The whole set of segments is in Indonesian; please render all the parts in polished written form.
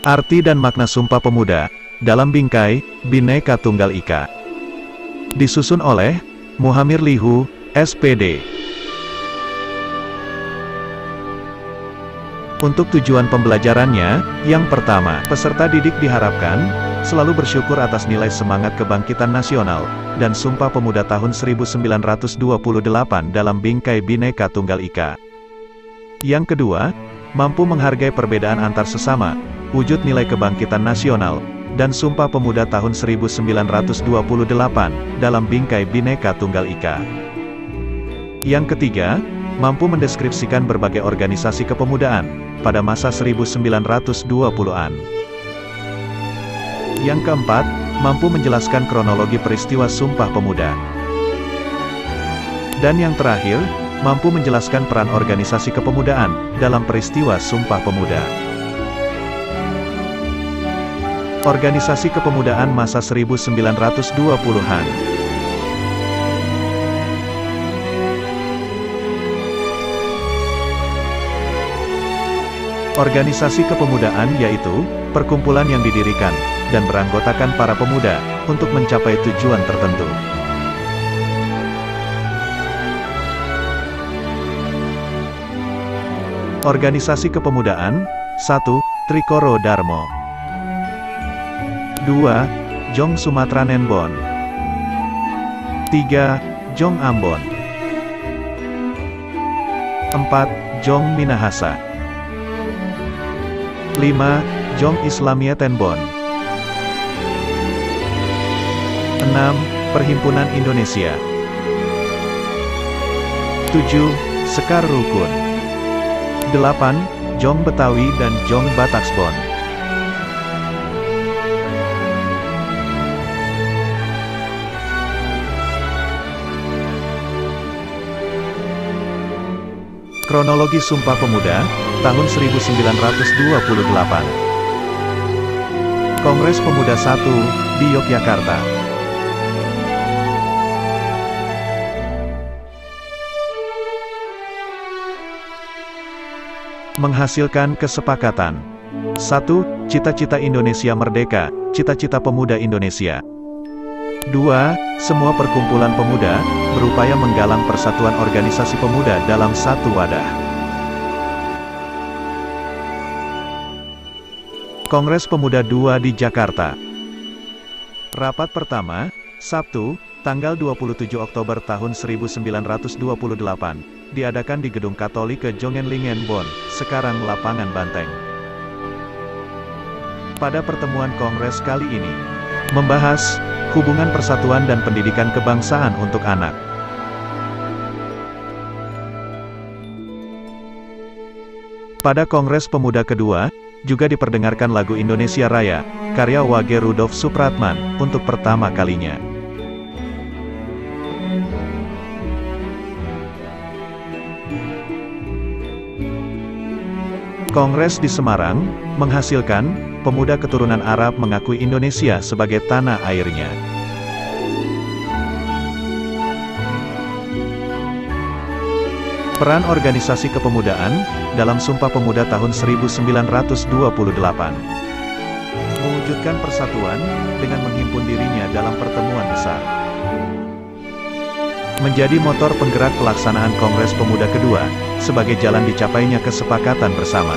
Arti dan makna Sumpah Pemuda, dalam bingkai Bhinneka Tunggal Ika. Disusun oleh Muhamir Lihu, SPD. Untuk tujuan pembelajarannya, yang pertama, peserta didik diharapkan selalu bersyukur atas nilai semangat kebangkitan nasional dan Sumpah Pemuda tahun 1928 dalam bingkai Bhinneka Tunggal Ika. Yang kedua, mampu menghargai perbedaan antar sesama, wujud nilai kebangkitan nasional, dan Sumpah Pemuda tahun 1928 dalam bingkai Bhinneka Tunggal Ika. Yang ketiga, mampu mendeskripsikan berbagai organisasi kepemudaan pada masa 1920-an. Yang keempat, mampu menjelaskan kronologi peristiwa Sumpah Pemuda. Dan yang terakhir, mampu menjelaskan peran organisasi kepemudaan dalam peristiwa Sumpah Pemuda. Organisasi kepemudaan masa 1920-an. Organisasi kepemudaan yaitu perkumpulan yang didirikan dan beranggotakan para pemuda untuk mencapai tujuan tertentu. Organisasi kepemudaan. 1. Trikoro Darmo. 2. Jong Sumatra Nenbon. 3. Jong Ambon. 4. Jong Minahasa. 5. Jong Islamia Tenbon. 6. Perhimpunan Indonesia. 7. Sekar Rukun. 8. Jong Betawi dan Jong Bataksbon. Kronologi Sumpah Pemuda, tahun 1928. Kongres Pemuda I, di Yogyakarta. Menghasilkan kesepakatan. 1. Cita-cita Indonesia Merdeka, cita-cita pemuda Indonesia. 2. Semua perkumpulan pemuda berupaya menggalang persatuan organisasi pemuda dalam satu wadah. Kongres Pemuda II di Jakarta. Rapat pertama, Sabtu, tanggal 27 Oktober tahun 1928, diadakan di Gedung Katolik Kejongenlingen Bonn, sekarang Lapangan Banteng. Pada pertemuan kongres kali ini, membahas hubungan persatuan dan pendidikan kebangsaan untuk anak. Pada Kongres Pemuda kedua, juga diperdengarkan lagu Indonesia Raya, karya Wage Rudolf Supratman, untuk pertama kalinya. Kongres di Semarang, menghasilkan pemuda keturunan Arab mengakui Indonesia sebagai tanah airnya. Peran organisasi kepemudaan dalam Sumpah Pemuda tahun 1928. Mewujudkan persatuan dengan menghimpun dirinya dalam pertemuan besar. Menjadi motor penggerak pelaksanaan Kongres Pemuda kedua, sebagai jalan dicapainya kesepakatan bersama.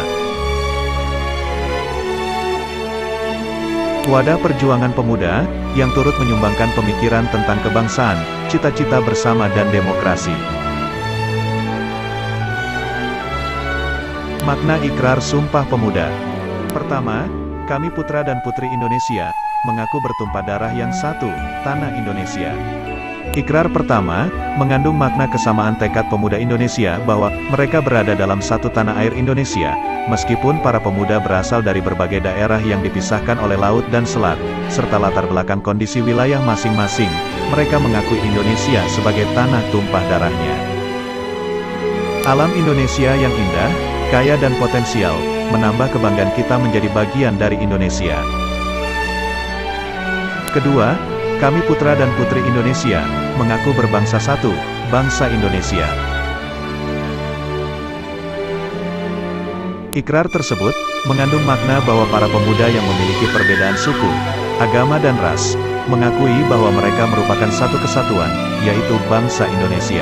Wadah perjuangan pemuda, yang turut menyumbangkan pemikiran tentang kebangsaan, cita-cita bersama dan demokrasi. Makna ikrar Sumpah Pemuda. Pertama, kami putra dan putri Indonesia, mengaku bertumpah darah yang satu, tanah Indonesia. Ikrar pertama, mengandung makna kesamaan tekad pemuda Indonesia bahwa mereka berada dalam satu tanah air Indonesia, meskipun para pemuda berasal dari berbagai daerah yang dipisahkan oleh laut dan selat, serta latar belakang kondisi wilayah masing-masing, mereka mengakui Indonesia sebagai tanah tumpah darahnya. Alam Indonesia yang indah, kaya dan potensial, menambah kebanggaan kita menjadi bagian dari Indonesia. Kedua, kami putra dan putri Indonesia, mengaku berbangsa satu, bangsa Indonesia. Ikrar tersebut mengandung makna bahwa para pemuda yang memiliki perbedaan suku, agama dan ras, mengakui bahwa mereka merupakan satu kesatuan, yaitu bangsa Indonesia.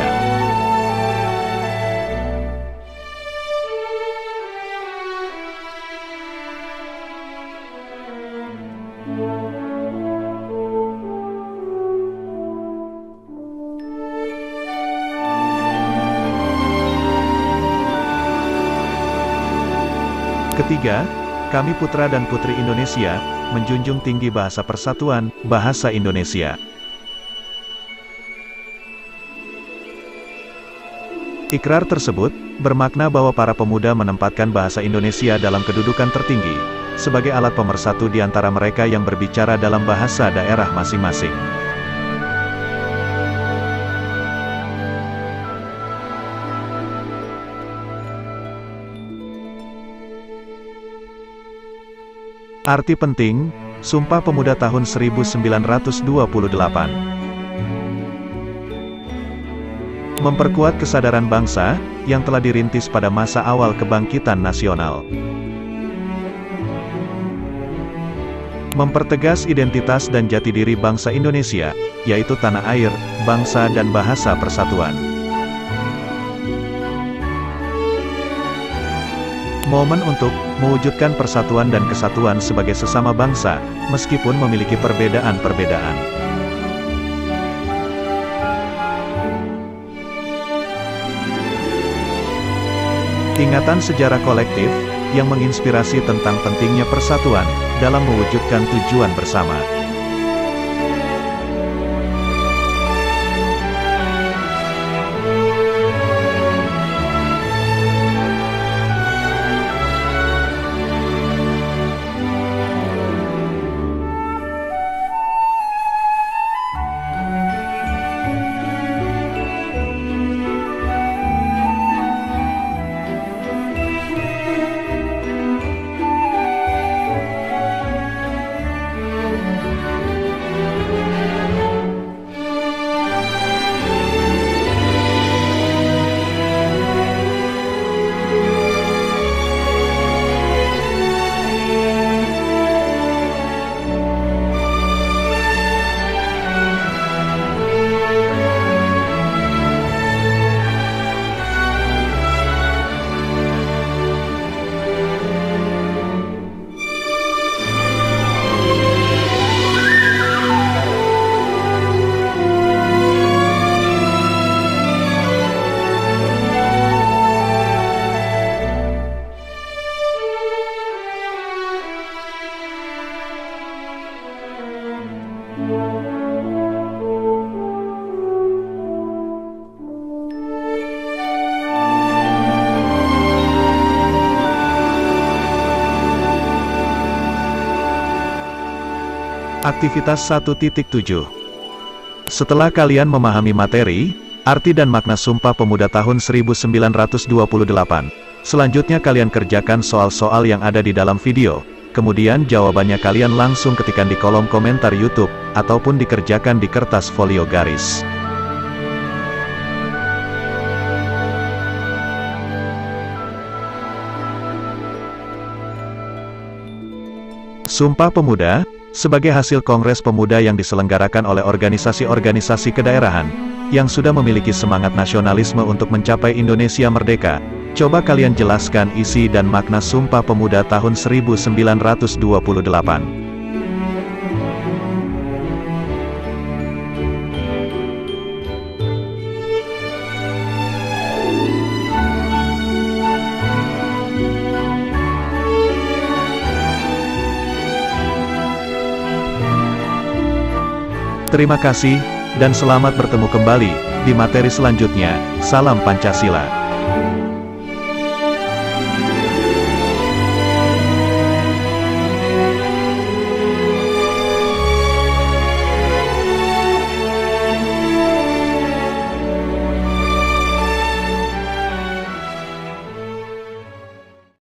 Ketiga, kami putra dan putri Indonesia, menjunjung tinggi bahasa persatuan, bahasa Indonesia. Ikrar tersebut bermakna bahwa para pemuda menempatkan bahasa Indonesia dalam kedudukan tertinggi, sebagai alat pemersatu di antara mereka yang berbicara dalam bahasa daerah masing-masing. Arti penting, Sumpah Pemuda tahun 1928. Memperkuat kesadaran bangsa, yang telah dirintis pada masa awal kebangkitan nasional. Mempertegas identitas dan jati diri bangsa Indonesia, yaitu tanah air, bangsa dan bahasa persatuan. Momen untuk mewujudkan persatuan dan kesatuan sebagai sesama bangsa, meskipun memiliki perbedaan-perbedaan. Ingatan sejarah kolektif, yang menginspirasi tentang pentingnya persatuan, dalam mewujudkan tujuan bersama. Aktivitas 1.7. Setelah kalian memahami materi, arti dan makna Sumpah Pemuda tahun 1928, selanjutnya kalian kerjakan soal-soal yang ada di dalam video, kemudian jawabannya kalian langsung ketikkan di kolom komentar YouTube, ataupun dikerjakan di kertas folio garis. Sumpah Pemuda sebagai hasil Kongres Pemuda yang diselenggarakan oleh organisasi-organisasi kedaerahan, yang sudah memiliki semangat nasionalisme untuk mencapai Indonesia merdeka. Coba kalian jelaskan isi dan makna Sumpah Pemuda tahun 1928. Terima kasih, dan selamat bertemu kembali di materi selanjutnya. Salam Pancasila.